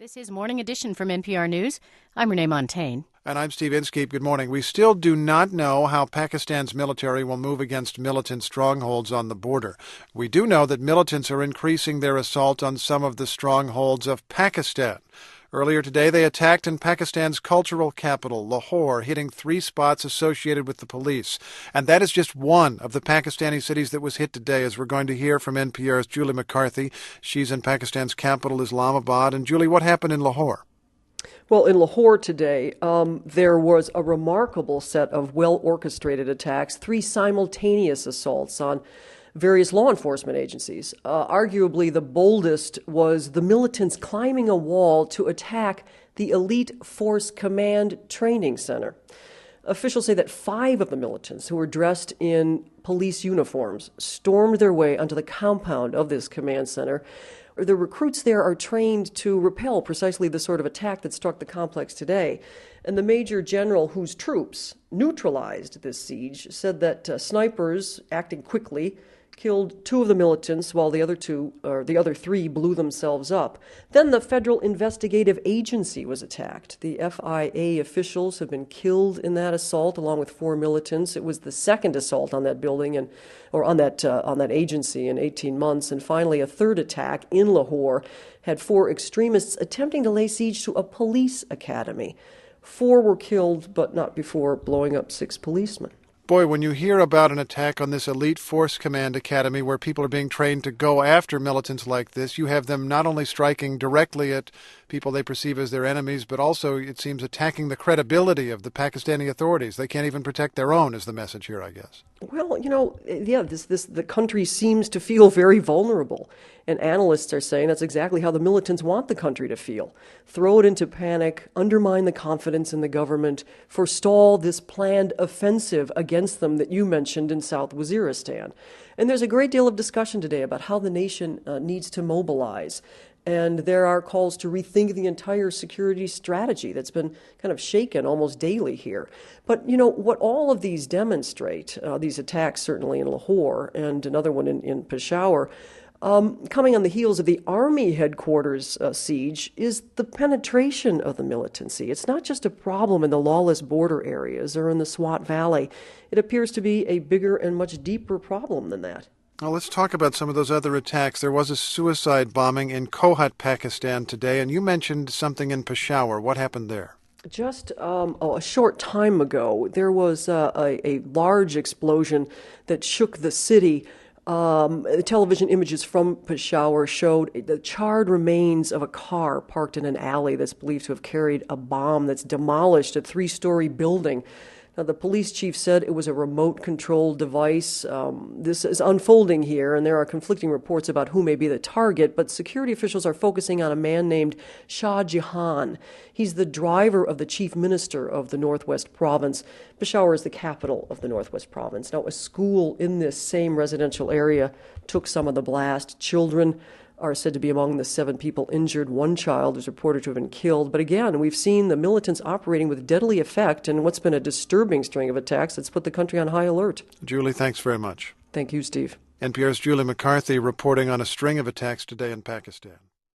This is Morning Edition from NPR News. I'm Renee Montaigne. And I'm Steve Inskeep. Good morning. We still do not know how Pakistan's military will move against militant strongholds on the border. We do know that militants are increasing their assault on some of the strongholds of Pakistan. Earlier today, they attacked in Pakistan's cultural capital, Lahore, hitting 3 spots associated with the police. And that is just one of the Pakistani cities that was hit today, as we're going to hear from NPR's Julie McCarthy. She's in Pakistan's capital, Islamabad. And Julie, what happened in Lahore? Well, in Lahore today, there was a remarkable set of well-orchestrated attacks, 3 simultaneous assaults on various law enforcement agencies. Arguably, the boldest was the militants climbing a wall to attack the Elite Force Command Training Center. Officials say that 5 of the militants, who were dressed in police uniforms, stormed their way onto the compound of this command center. The recruits there are trained to repel precisely the sort of attack that struck the complex today. And the major general whose troops neutralized this siege said that snipers, acting quickly, killed 2 of the militants while the other 3 blew themselves up. Then the Federal Investigative Agency was attacked. The FIA officials have been killed in that assault, along with 4 militants. It was the second assault on that building on that agency in 18 months. And finally, a third attack in Lahore had 4 extremists attempting to lay siege to a police academy. 4 were killed, but not before blowing up 6 policemen. Boy, when you hear about an attack on this elite force command academy where people are being trained to go after militants like this, you have them not only striking directly at people they perceive as their enemies, but also, it seems, attacking the credibility of the Pakistani authorities. They can't even protect their own, is the message here, I guess. Well, the country seems to feel very vulnerable. And analysts are saying that's exactly how the militants want the country to feel. Throw it into panic, undermine the confidence in the government, forestall this planned offensive against them that you mentioned in South Waziristan. And there's a great deal of discussion today about how the nation needs to mobilize. And there are calls to rethink the entire security strategy that's been kind of shaken almost daily here. But, what all of these demonstrate, these attacks certainly in Lahore and another one in Peshawar, coming on the heels of the Army headquarters siege, is the penetration of the militancy. It's not just a problem in the lawless border areas or in the Swat Valley. It appears to be a bigger and much deeper problem than that. Now, let's talk about some of those other attacks. There was a suicide bombing in Kohat, Pakistan today, and you mentioned something in Peshawar. What happened there? Just a short time ago, there was a large explosion that shook the city. Television images from Peshawar showed the charred remains of a car parked in an alley that's believed to have carried a bomb that's demolished a 3-story building. Now, the police chief said it was a remote-controlled device. This is unfolding here, and there are conflicting reports about who may be the target, but security officials are focusing on a man named Shah Jahan. He's the driver of the chief minister of the Northwest Province. Peshawar is the capital of the Northwest Province. Now, a school in this same residential area took some of the blast. Children are said to be among the 7 people injured. 1 child is reported to have been killed. But again, we've seen the militants operating with deadly effect in what's been a disturbing string of attacks that's put the country on high alert. Julie, thanks very much. Thank you, Steve. NPR's Julie McCarthy reporting on a string of attacks today in Pakistan.